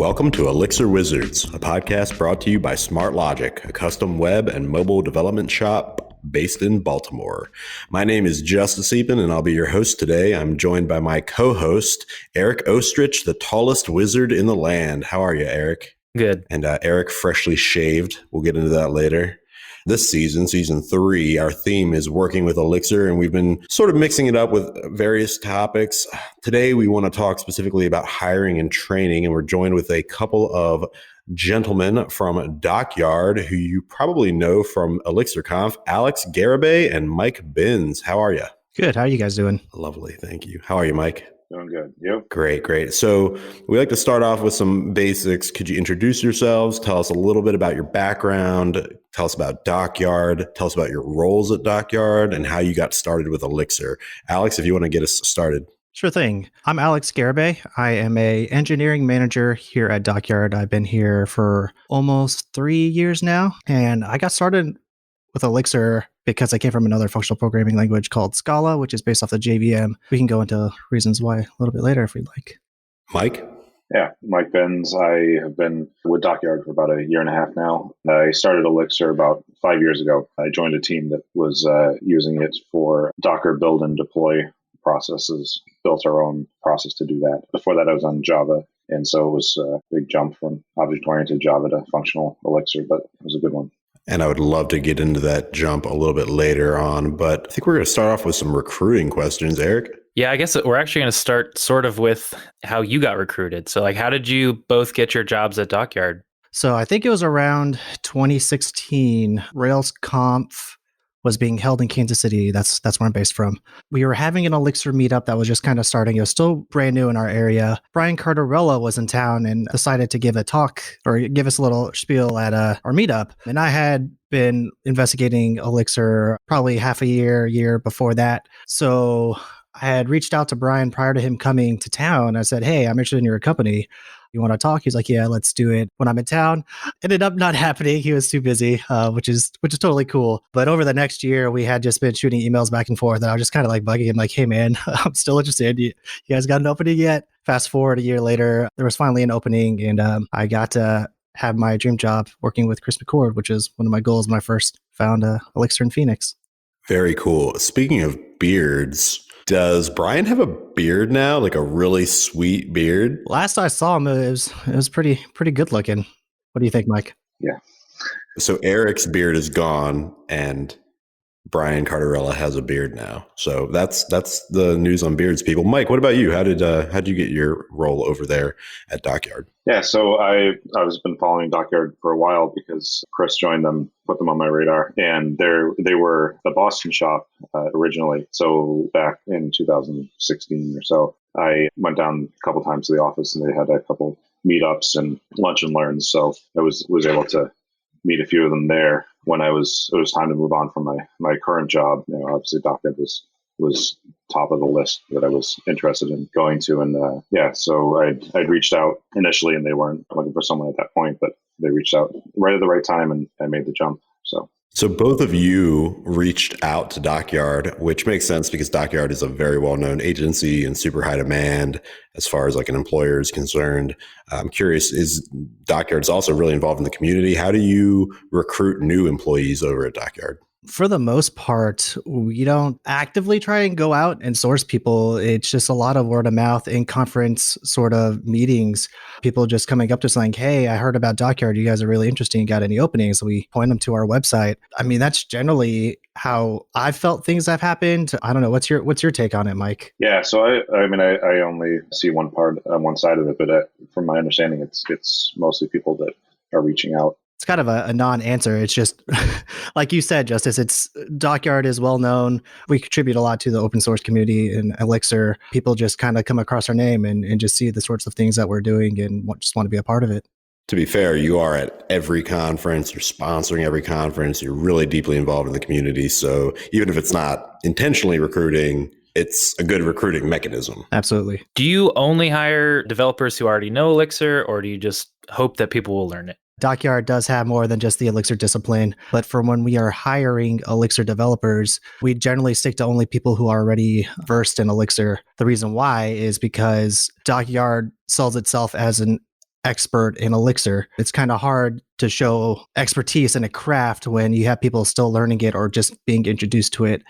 Welcome to Elixir Wizards, a podcast brought to you by Smart Logic, a custom web and mobile development shop based in Baltimore. My name is Justice Epen, and I'll be your host today. I'm joined by my co-host, Eric Ostrich, the tallest wizard in the land. How are you, Eric? Good. And Eric, freshly shaved. We'll get into that later. This season, season 3, our theme is working with Elixir, and we've been sort of mixing it up with various topics. Today, we want to talk specifically about hiring and training, and we're joined with a couple of gentlemen from DockYard, who you probably know from ElixirConf, Alex Garibay and Mike Binns. How are you? Good. How are you guys doing? Lovely. Thank you. How are you, Mike? Doing good. You? Great. So we like to start off with some basics. Could you introduce yourselves? Tell us a little bit about your background. Tell us about DockYard. Tell us about your roles at DockYard and how you got started with Elixir. Alex, if you want to get us started. Sure thing. I'm Alex Garibay. I am a engineering manager here at DockYard. I've been here for almost 3 years now, and I got started with Elixir because I came from another functional programming language called Scala, which is based off the JVM. We can go into reasons why a little bit later if we'd like. Mike? Yeah, Mike Binns. I have been with DockYard for about a year and a half now. I started Elixir about 5 years ago. I joined a team that was using it for Docker build and deploy processes, built our own process to do that. Before that, I was on Java. And so it was a big jump from object-oriented Java to functional Elixir, but it was a good one. And I would love to get into that jump a little bit later on, but I think we're going to start off with some recruiting questions, Eric. Yeah, I guess we're actually going to start sort of with how you got recruited. So like, how did you both get your jobs at DockYard? So I think it was around 2016. RailsConf was being held in Kansas City. That's where I'm based from. We were having an Elixir meetup that was just kind of starting. It was still brand new in our area. Brian Cardarella was in town and decided to give a talk or give us a little spiel at our meetup. And I had been investigating Elixir probably half a year before that. So I had reached out to Brian prior to him coming to town. I said, hey, I'm interested in your company. You want to talk? He's like, yeah, let's do it when I'm in town. Ended up not happening. He was too busy, which is totally cool. But over the next year, we had just been shooting emails back and forth. And I was just kind of like bugging him like, hey, man, I'm still interested. You guys got an opening yet? Fast forward a year later, there was finally an opening. And I got to have my dream job working with Chris McCord, which is one of my goals when I first found Elixir in Phoenix. Very cool. Speaking of beards, does Brian have a beard now, like a really sweet beard? Last I saw him, it was pretty good looking. What do you think, Mike? Yeah. So Eric's beard is gone, and Brian Cardarella has a beard now. So that's the news on beards, people. Mike, what about you? How did you get your role over there at DockYard? Yeah, so I was been following DockYard for a while because Chris joined them, put them on my radar, and they were the Boston shop originally. So back in 2016 or so, I went down a couple times to the office, and they had a couple meetups and lunch and learns. So I was able to meet a few of them there when it was time to move on from my current job. You know, obviously DockYard was top of the list that I was interested in going to. And so I'd reached out initially, and they weren't looking for someone at that point, but they reached out right at the right time, and I made the jump. So both of you reached out to DockYard, which makes sense because DockYard is a very well-known agency and super high demand as far as like an employer is concerned. I'm curious, is DockYard's also really involved in the community? How do you recruit new employees over at DockYard? For the most part, we don't actively try and go out and source people. It's just a lot of word of mouth in conference sort of meetings. People just coming up to us saying, hey, I heard about DockYard. You guys are really interesting. Got any openings? So we point them to our website. I mean, that's generally how I felt things have happened. I don't know. What's your take on it, Mike? Yeah. So I mean, I only see one part on one side of it, but from my understanding, it's mostly people that are reaching out. It's kind of a non-answer. It's just, like you said, Justice, DockYard is well known. We contribute a lot to the open source community in Elixir. People just kind of come across our name and just see the sorts of things that we're doing and just want to be a part of it. To be fair, you are at every conference, you're sponsoring every conference, you're really deeply involved in the community. So even if it's not intentionally recruiting, it's a good recruiting mechanism. Absolutely. Do you only hire developers who already know Elixir, or do you just hope that people will learn it? DockYard does have more than just the Elixir discipline, but for when we are hiring Elixir developers, we generally stick to only people who are already versed in Elixir. The reason why is because DockYard sells itself as an expert in Elixir. It's kind of hard to show expertise in a craft when you have people still learning it or just being introduced to it.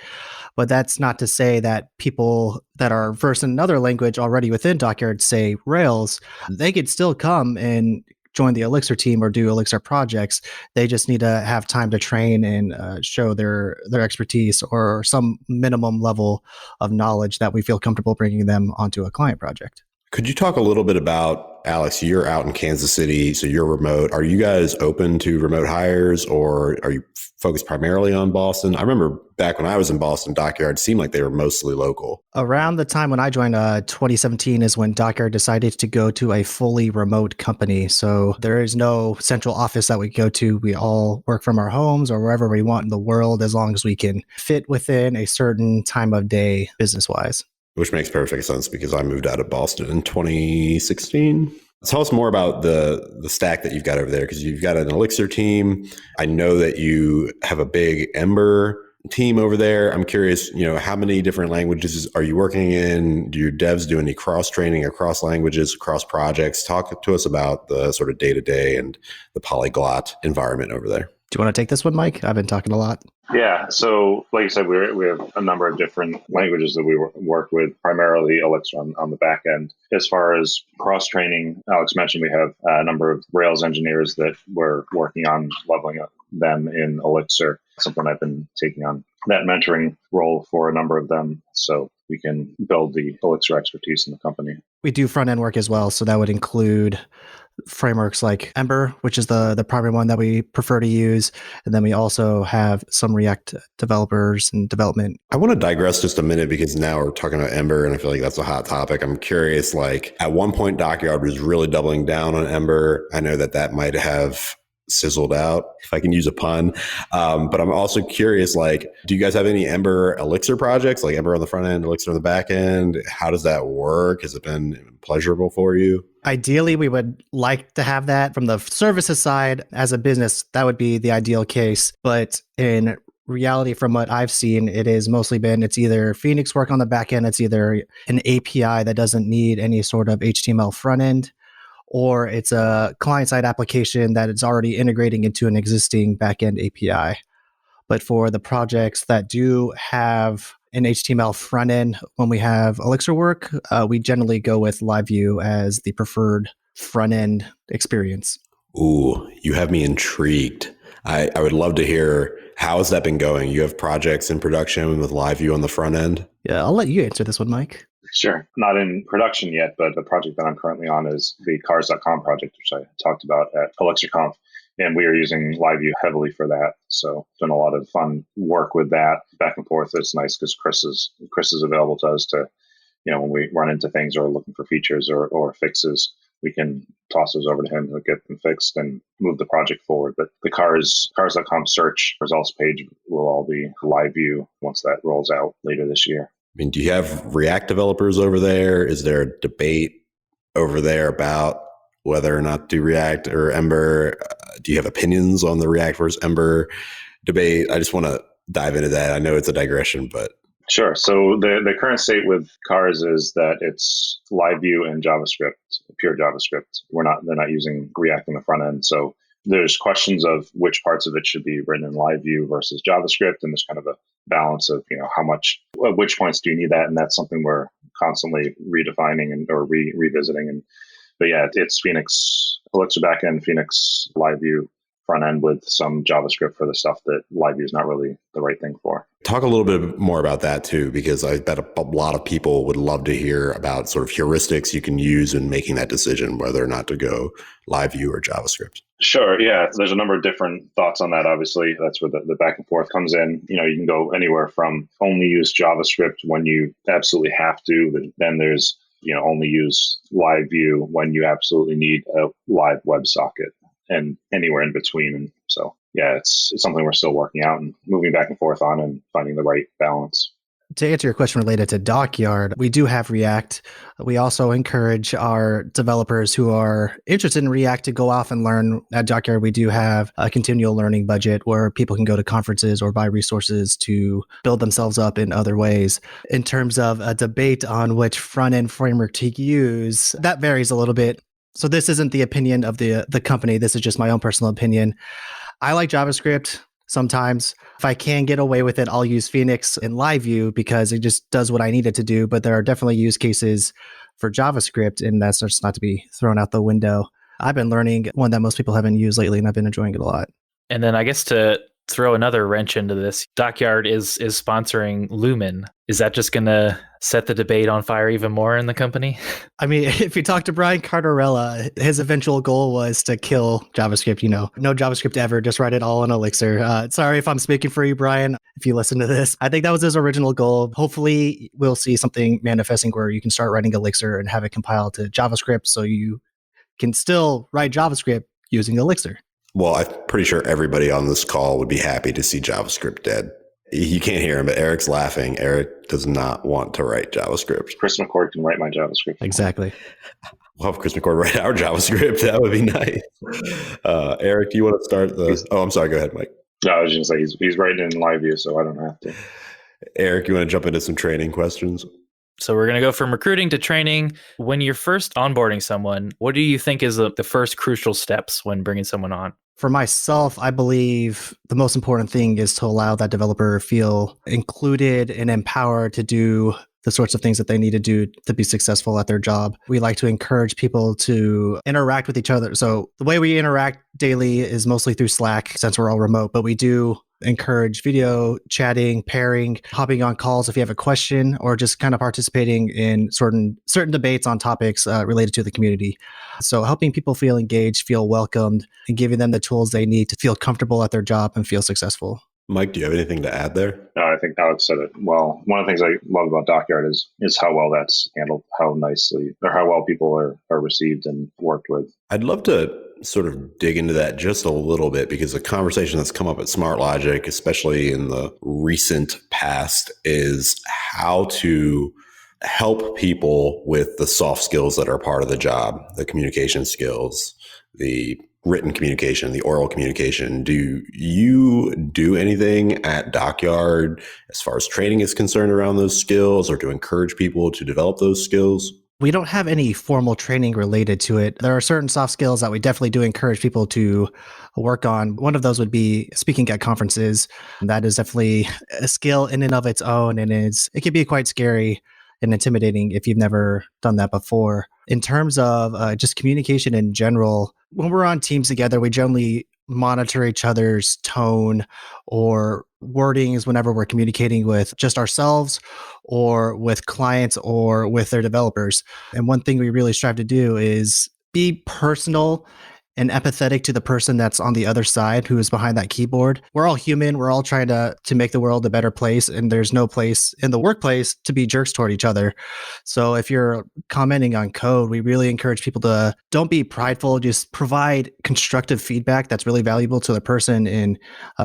But that's not to say that people that are versed in another language already within DockYard, say Rails, they could still come and join the Elixir team or do Elixir projects. They just need to have time to train and show their expertise or some minimum level of knowledge that we feel comfortable bringing them onto a client project. Could you talk a little bit about, Alex, you're out in Kansas City, so you're remote. Are you guys open to remote hires, or are you focused primarily on Boston? I remember back when I was in Boston, DockYard seemed like they were mostly local. Around the time when I joined, 2017 is when DockYard decided to go to a fully remote company. So there is no central office that we go to. We all work from our homes or wherever we want in the world, as long as we can fit within a certain time of day business-wise. Which makes perfect sense because I moved out of Boston in 2016. Tell us more about the stack that you've got over there, because you've got an Elixir team. I know that you have a big Ember team over there. I'm curious, how many different languages are you working in? Do your devs do any cross-training across languages, across projects? Talk to us about the sort of day-to-day and the polyglot environment over there. Do you want to take this one, Mike? I've been talking a lot. Yeah. So like you said, we have a number of different languages that we work with, primarily Elixir on the back end. As far as cross-training, Alex mentioned we have a number of Rails engineers that we're working on leveling up them in Elixir, something I've been taking on that mentoring role for a number of them so we can build the Elixir expertise in the company. We do front-end work as well, so that would include frameworks like Ember, which is the primary one that we prefer to use. And then we also have some React developers and development. I want to digress just a minute because now we're talking about Ember and I feel like that's a hot topic. I'm curious, at one point, DockYard was really doubling down on Ember. I know that might have sizzled out, if I can use a pun. But I'm also curious, do you guys have any Ember Elixir projects, like Ember on the front end, Elixir on the back end? How does that work? Has it been pleasurable for you? Ideally, we would like to have that from the services side. As a business, that would be the ideal case. But in reality, from what I've seen, it has mostly been, it's either Phoenix work on the back end, it's either an API that doesn't need any sort of HTML front end, or it's a client-side application that is already integrating into an existing back-end API. But for the projects that do have an HTML front end, when we have Elixir work, we generally go with LiveView as the preferred front end experience. Ooh, you have me intrigued. I would love to hear, how has that been going? You have projects in production with LiveView on the front end? Yeah, I'll let you answer this one, Mike. Sure. Not in production yet, but the project that I'm currently on is the cars.com project, which I talked about at ElixirConf. And we are using LiveView heavily for that. So it's been a lot of fun work with that back and forth. It's nice because Chris is available to us to, when we run into things or looking for features or fixes, we can toss those over to him to get them fixed and move the project forward. But the cars.com search results page will all be LiveView once that rolls out later this year. Do you have React developers over there? Is there a debate over there about whether or not to do React or Ember? Do you have opinions on the React versus Ember debate? I just want to dive into that. I know it's a digression, but. Sure. So the current state with cars is that it's LiveView and JavaScript, pure JavaScript. They're not using React on the front end. So there's questions of which parts of it should be written in LiveView versus JavaScript. And there's kind of a balance of, which points do you need that? And that's something we're constantly redefining or revisiting. But yeah, it's Phoenix, Elixir backend, Phoenix, LiveView front end with some JavaScript for the stuff that LiveView is not really the right thing for. Talk a little bit more about that too, because I bet a lot of people would love to hear about sort of heuristics you can use in making that decision, whether or not to go LiveView or JavaScript. Sure. Yeah. There's a number of different thoughts on that. Obviously, that's where the back and forth comes in. You can go anywhere from only use JavaScript when you absolutely have to. Then there's, only use LiveView when you absolutely need a live WebSocket, and anywhere in between. And so, yeah, it's something we're still working out and moving back and forth on and finding the right balance. To answer your question related to DockYard, we do have React. We also encourage our developers who are interested in React to go off and learn. At DockYard, we do have a continual learning budget where people can go to conferences or buy resources to build themselves up in other ways. In terms of a debate on which front-end framework to use, that varies a little bit. So this isn't the opinion of the company. This is just my own personal opinion. I like JavaScript sometimes. If I can get away with it, I'll use Phoenix in live view because it just does what I need it to do. But there are definitely use cases for JavaScript, and that's just not to be thrown out the window. I've been learning one that most people haven't used lately, and I've been enjoying it a lot. And then I guess to throw another wrench into this, DockYard is sponsoring Lumen. Is that just going to set the debate on fire even more in the company? I mean, if you talk to Brian Cardarella, his eventual goal was to kill JavaScript. No JavaScript ever, just write it all in Elixir. Sorry if I'm speaking for you, Brian, if you listen to this. I think that was his original goal. Hopefully, we'll see something manifesting where you can start writing Elixir and have it compiled to JavaScript so you can still write JavaScript using Elixir. Well, I'm pretty sure everybody on this call would be happy to see JavaScript dead. You can't hear him, but Eric's laughing. Eric does not want to write JavaScript. Chris McCord can write my JavaScript. Exactly. We'll have Chris McCord write our JavaScript. That would be nice. Eric, do you want to start the... Oh, I'm sorry. Go ahead, Mike. No, I was just saying he's writing in live view, so I don't have to. Eric, you want to jump into some training questions? So we're going to go from recruiting to training. When you're first onboarding someone, what do you think is the first crucial steps when bringing someone on? For myself, I believe the most important thing is to allow that developer to feel included and empowered to do the sorts of things that they need to do to be successful at their job. We like to encourage people to interact with each other. So the way we interact daily is mostly through Slack since we're all remote, but we do encourage video chatting, pairing, hopping on calls if you have a question, or just kind of participating in certain debates on topics related to the community. So helping people feel engaged, feel welcomed, and giving them the tools they need to feel comfortable at their job and feel successful. Mike, do you have anything to add there? No, I think Alex said it well. One of the things I love about DockYard is how well that's handled, how nicely or how well people are received and worked with. I'd love to sort of dig into that just a little bit because the conversation that's come up at Smart Logic, especially in the recent past, is how to help people with the soft skills that are part of the job, the communication skills, the written communication, the oral communication. Do you do anything at DockYard as far as training is concerned around those skills or to encourage people to develop those skills? We don't have any formal training related to it. There are certain soft skills that we definitely do encourage people to work on. One of those would be speaking at conferences. That is definitely a skill in and of its own, and it can be quite scary and intimidating if you've never done that before. In terms of just communication in general, when we're on teams together, we generally monitor each other's tone or wordings whenever we're communicating with just ourselves or with clients or with their developers. And one thing we really strive to do is be personal and empathetic to the person that's on the other side who is behind that keyboard. We're all human. We're all trying to make the world a better place. And there's no place in the workplace to be jerks toward each other. So if you're commenting on code, we really encourage people to don't be prideful, just provide constructive feedback that's really valuable to the person and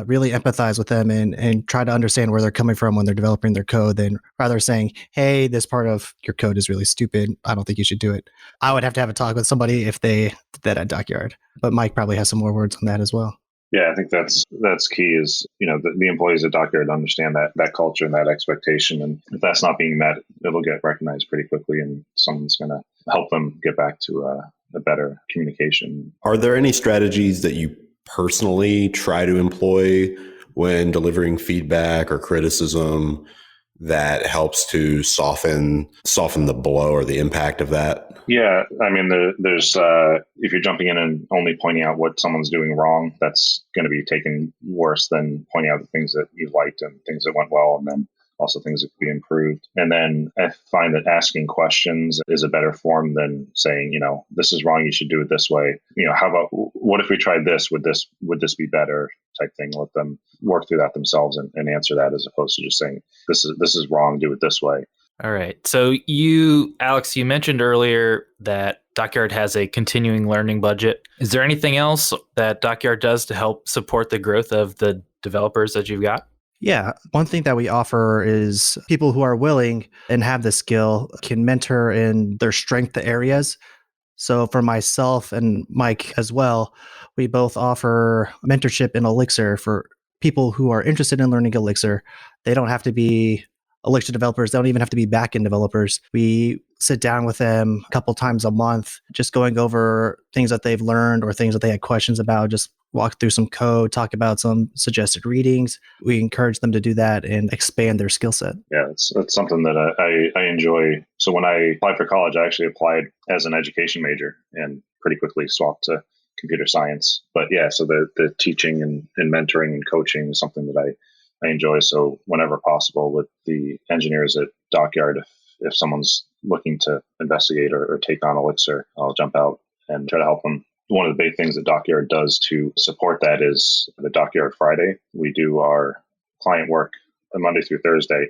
really empathize with them and try to understand where they're coming from when they're developing their code than rather saying, hey, this part of your code is really stupid. I don't think you should do it. I would have to have a talk with somebody if they did that at DockYard. But Mike probably has some more words on that as well. Yeah, I think that's key is, the employees at DockYard understand that culture and that expectation. And if that's not being met, it'll get recognized pretty quickly and someone's going to help them get back to a better communication. Are there any strategies that you personally try to employ when delivering feedback or criticism that helps to soften the blow or the impact of that? Yeah, I mean, there's if you're jumping in and only pointing out what someone's doing wrong, that's going to be taken worse than pointing out the things that you liked and things that went well, and then also things that could be improved. And then I find that asking questions is a better form than saying, this is wrong, you should do it this way. How about, what if we tried this? Would this be better? Type thing. Let them work through that themselves and answer that as opposed to just saying, this is wrong, do it this way. All right. So Alex, you mentioned earlier that DockYard has a continuing learning budget. Is there anything else that DockYard does to help support the growth of the developers that you've got? Yeah. One thing that we offer is people who are willing and have the skill can mentor in their strength areas. So for myself and Mike as well, we both offer mentorship in Elixir for people who are interested in learning Elixir. They don't have to be Elixir developers. They don't even have to be backend developers. We sit down with them a couple times a month, just going over things that they've learned or things that they had questions about, just walk through some code, talk about some suggested readings. We encourage them to do that and expand their skill set. Yeah, it's something that I enjoy. So when I applied for college, I actually applied as an education major and pretty quickly swapped to computer science. But yeah, so the teaching and mentoring and coaching is something that I enjoy. So whenever possible with the engineers at DockYard, if someone's looking to investigate or take on Elixir, I'll jump out and try to help them. One of the big things that DockYard does to support that is the DockYard Friday. We do our client work Monday through Thursday,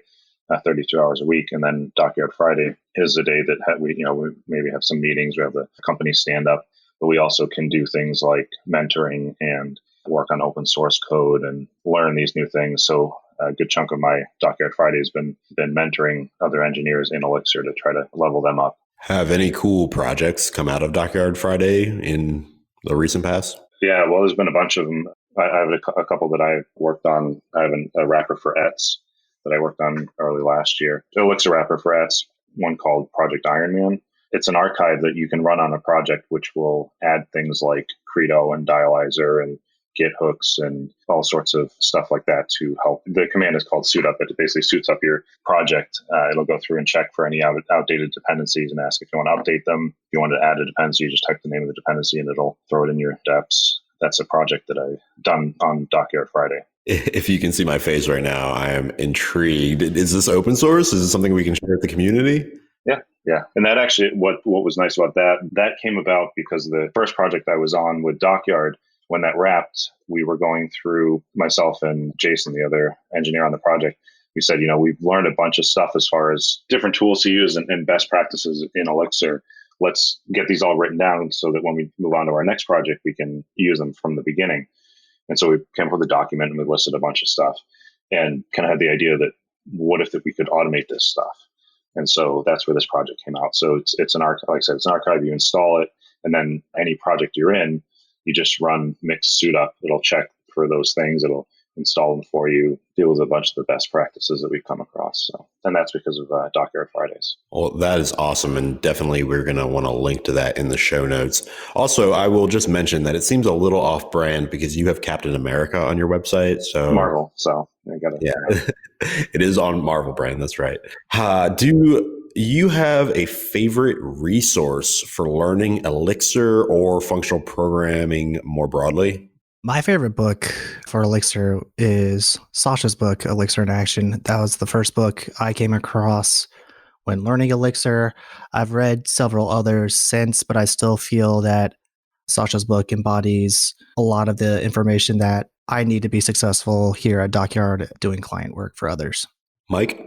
32 hours a week. And then DockYard Friday is a day that we maybe have some meetings, we have the company stand up, but we also can do things like mentoring and work on open source code and learn these new things. So a good chunk of my DockYard Friday has been mentoring other engineers in Elixir to try to level them up. Have any cool projects come out of DockYard Friday in the recent past? Yeah, well, there's been a bunch of them. I have a couple that I've worked on. I have a wrapper for ETS that I worked on early last year. Elixir wrapper for ETS, one called Project Ironman. It's an archive that you can run on a project, which will add things like Credo and Dialyzer and Git hooks and all sorts of stuff like that to help. The command is called suit up. It basically suits up your project. It'll go through and check for any outdated dependencies and ask if you want to update them. If you want to add a dependency, you just type the name of the dependency and it'll throw it in your deps. That's a project that I've done on DockYard Friday. If you can see my face right now, I am intrigued. Is this open source? Is this something we can share with the community? Yeah. And that actually, what was nice about that came about because the first project I was on with DockYard, when that wrapped, we were going through, myself and Jason, the other engineer on the project, we said, we've learned a bunch of stuff as far as different tools to use and best practices in Elixir. Let's get these all written down so that when we move on to our next project, we can use them from the beginning. And so we came up with a document and we listed a bunch of stuff and kind of had the idea that what if we could automate this stuff? And so that's where this project came out. So it's an archive, like I said, it's an archive. You install it, and then any project you're in, you just run mix suit up. It'll check for those things. It'll install them for you, deal with a bunch of the best practices that we've come across. So, and that's because of DockYard Fridays. Well, that is awesome. And definitely we're going to want to link to that in the show notes. Also, I will just mention that it seems a little off brand because you have Captain America on your website. So Marvel. So I got it. Yeah, it is on Marvel brand. That's right. Do you have a favorite resource for learning Elixir or functional programming more broadly? My favorite book for Elixir is Sasha's book, Elixir in Action. That was the first book I came across when learning Elixir. I've read several others since, but I still feel that Sasha's book embodies a lot of the information that I need to be successful here at DockYard doing client work for others. Mike?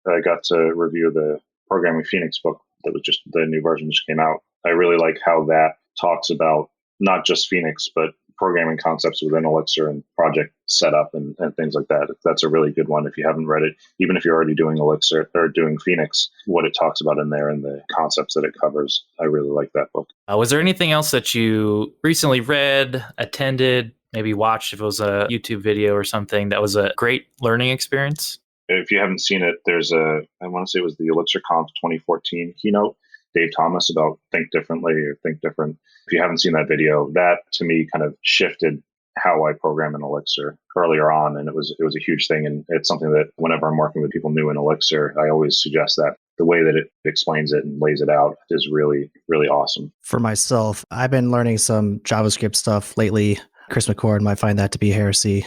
I got to review the Programming Phoenix book that was just the new version just came out. I really like how that talks about not just Phoenix, but programming concepts within Elixir and project setup and things like that. That's a really good one if you haven't read it. Even if you're already doing Elixir or doing Phoenix, what it talks about in there and the concepts that it covers, I really like that book. Was there anything else that you recently read, attended, maybe watched if it was a YouTube video or something that was a great learning experience? If you haven't seen it, there's I want to say it was the Elixir Conf 2014 keynote, Dave Thomas, about think differently or think different. If you haven't seen that video, that to me kind of shifted how I program in Elixir earlier on. And it was a huge thing. And it's something that whenever I'm working with people new in Elixir, I always suggest that the way that it explains it and lays it out is really, really awesome. For myself, I've been learning some JavaScript stuff lately. Chris McCord might find that to be heresy.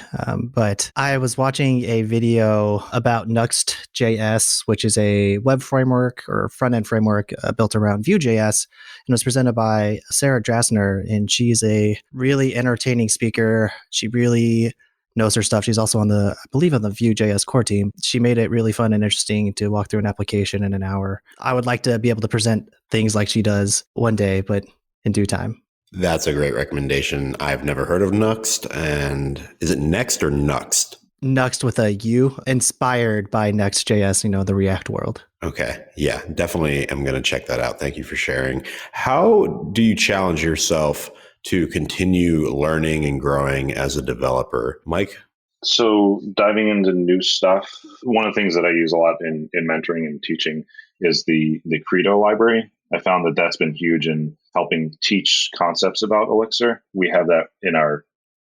But I was watching a video about Nuxt.js, which is a web framework or front-end framework built around Vue.js. And it was presented by Sarah Drasner, and she's a really entertaining speaker. She really knows her stuff. She's also on I believe on the Vue.js core team. She made it really fun and interesting to walk through an application in an hour. I would like to be able to present things like she does one day, but in due time. That's a great recommendation. I've never heard of Nuxt. And is it Next or Nuxt? Nuxt with a U, inspired by Next.js, the React world. Okay. Yeah, definitely. I'm going to check that out. Thank you for sharing. How do you challenge yourself to continue learning and growing as a developer? Mike? So diving into new stuff, one of the things that I use a lot in mentoring and teaching is the Credo library. I found that that's been huge in helping teach concepts about Elixir. We have that in our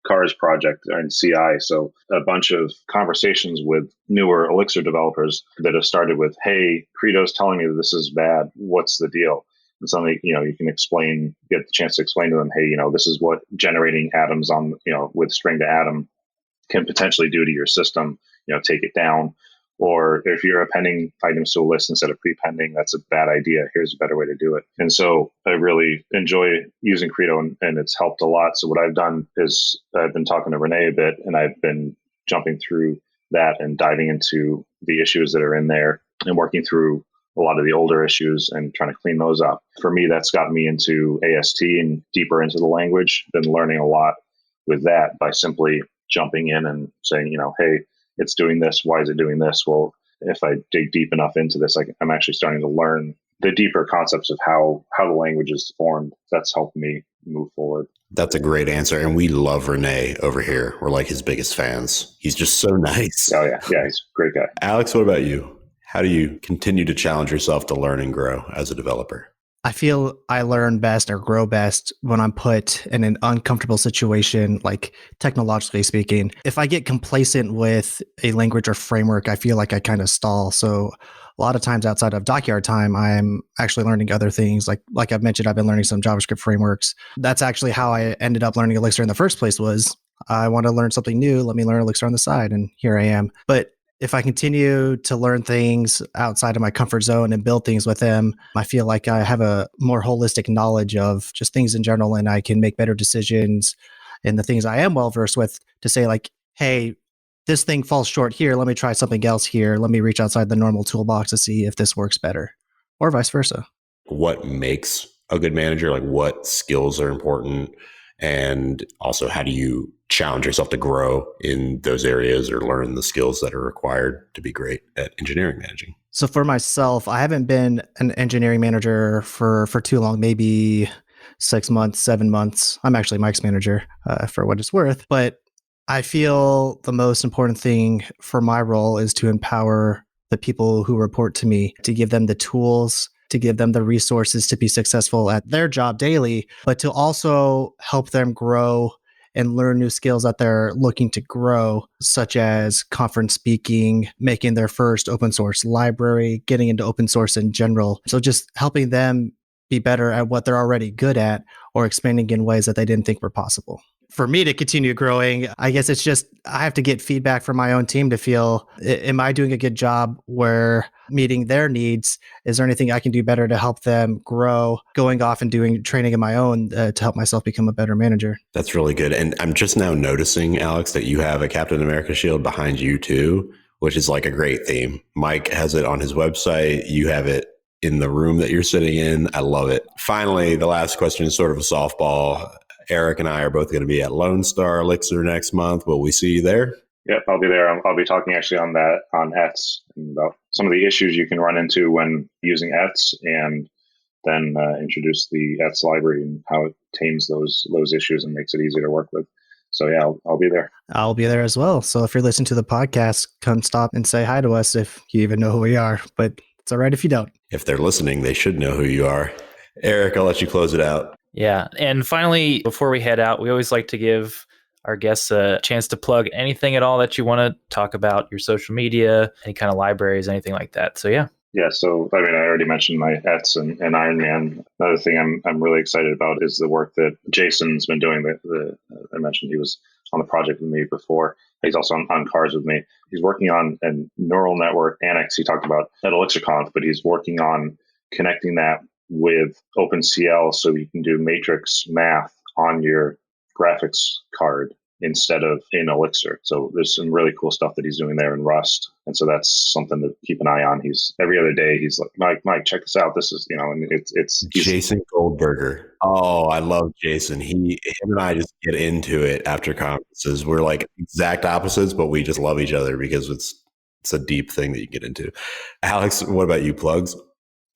cars project in CI. So a bunch of conversations with newer Elixir developers that have started with, hey, Credo's telling me that this is bad. What's the deal? And something, you can explain, get the chance to explain to them, hey, this is what generating atoms on, with string to atom can potentially do to your system, take it down. Or if you're appending items to a list instead of prepending, that's a bad idea. Here's a better way to do it. And so I really enjoy using Credo, and it's helped a lot. So what I've done is I've been talking to Renee a bit, and I've been jumping through that and diving into the issues that are in there and working through a lot of the older issues and trying to clean those up. For me, that's gotten me into AST and deeper into the language. Been learning a lot with that by simply jumping in and saying, hey, it's doing this. Why is it doing this? Well, if I dig deep enough into this, I'm actually starting to learn the deeper concepts of how the language is formed. That's helped me move forward. That's a great answer. And we love Renee over here. We're like his biggest fans. He's just so nice. Oh, yeah. Yeah, he's a great guy. Alex, what about you? How do you continue to challenge yourself to learn and grow as a developer? I feel I learn best or grow best when I'm put in an uncomfortable situation, like technologically speaking. If I get complacent with a language or framework, I feel like I kind of stall. So a lot of times outside of DockYard time, I'm actually learning other things. Like I've mentioned, I've been learning some JavaScript frameworks. That's actually how I ended up learning Elixir in the first place. Was I want to learn something new. Let me learn Elixir on the side. And here I am. But if I continue to learn things outside of my comfort zone and build things with them, I feel like I have a more holistic knowledge of just things in general, and I can make better decisions in the things I am well versed with to say like, hey, this thing falls short here. Let me try something else here. Let me reach outside the normal toolbox to see if this works better, or vice versa. What makes a good manager? Like, what skills are important? And also, how do you challenge yourself to grow in those areas or learn the skills that are required to be great at engineering managing? So for myself, I haven't been an engineering manager for too long, maybe 6 months, 7 months. I'm actually Mike's manager for what it's worth. But I feel the most important thing for my role is to empower the people who report to me, to give them the tools, to give them the resources to be successful at their job daily, but to also help them grow and learn new skills that they're looking to grow, such as conference speaking, making their first open source library, getting into open source in general. So just helping them be better at what they're already good at or expanding in ways that they didn't think were possible. For me to continue growing, I guess it's just I have to get feedback from my own team to feel, am I doing a good job where meeting their needs? Is there anything I can do better to help them grow? Going off and doing training of my own to help myself become a better manager. That's really good. And I'm just now noticing, Alex, that you have a Captain America shield behind you too, which is like a great theme. Mike has it on his website. You have it in the room that you're sitting in. I love it. Finally, the last question is sort of a softball. Eric and I are both going to be at Lone Star Elixir next month. Will we see you there? Yep, I'll be there. I'll be talking actually on ETS and about some of the issues you can run into when using ETS, and then introduce the ETS library and how it tames those issues and makes it easier to work with. So yeah, I'll be there. I'll be there as well. So if you're listening to the podcast, come stop and say hi to us if you even know who we are. But it's all right if you don't. If they're listening, they should know who you are. Eric, I'll let you close it out. Yeah. And finally, before we head out, we always like to give our guests a chance to plug anything at all that you want to talk about, your social media, any kind of libraries, anything like that. So, yeah. Yeah. So, I already mentioned my ETS and Iron Man. Another thing I'm really excited about is the work that Jason's been doing. I mentioned he was on the project with me before. He's also on cars with me. He's working on a neural network annex he talked about at ElixirConf, but he's working on connecting that with OpenCL so you can do matrix math on your graphics card instead of in Elixir. So there's some really cool stuff that he's doing there in Rust. And so that's something to keep an eye on. He's every other day, he's like, Mike, check this out. This is, and it's Jason Goldberger. Oh, I love Jason. Him and I just get into it after conferences. We're like exact opposites, but we just love each other because it's a deep thing that you get into. Alex, what about you? Plugs?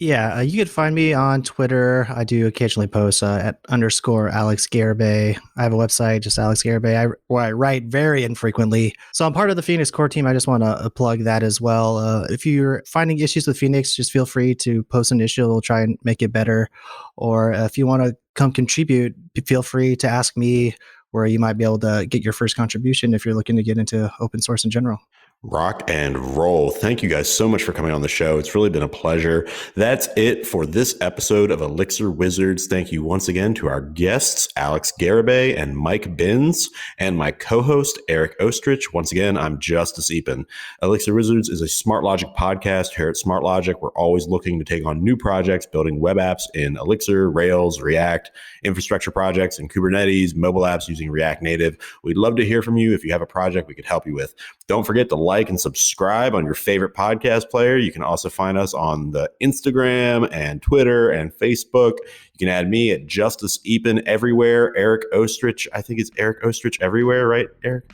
Yeah, you could find me on Twitter. I do occasionally post at _Alex Garibay. I have a website, just Alex Garibay, where I write very infrequently. So I'm part of the Phoenix core team. I just want to plug that as well. If you're finding issues with Phoenix, just feel free to post an issue. We'll try and make it better. Or if you want to come contribute, feel free to ask me where you might be able to get your first contribution if you're looking to get into open source in general. Rock and roll. Thank you guys so much for coming on the show. It's really been a pleasure. That's it for this episode of Elixir Wizards. Thank you once again to our guests, Alex Garibay and Mike Binns, and my co-host, Eric Ostrich. Once again, I'm Justice Epen. Elixir Wizards is a Smart Logic podcast. Here at Smart Logic, we're always looking to take on new projects, building web apps in Elixir, Rails, React, infrastructure projects in Kubernetes, mobile apps using React Native. We'd love to hear from you. If you have a project we could help you with, don't forget to like and subscribe on your favorite podcast player. You can also find us on the Instagram and Twitter and Facebook. You can add me at Justice Epen everywhere. Eric Ostrich, I think it's Eric Ostrich everywhere, right, Eric?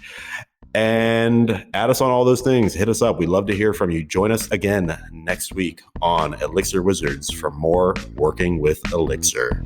And add us on all those things. Hit us up. We'd love to hear from you. Join us again next week on Elixir Wizards for more Working with Elixir.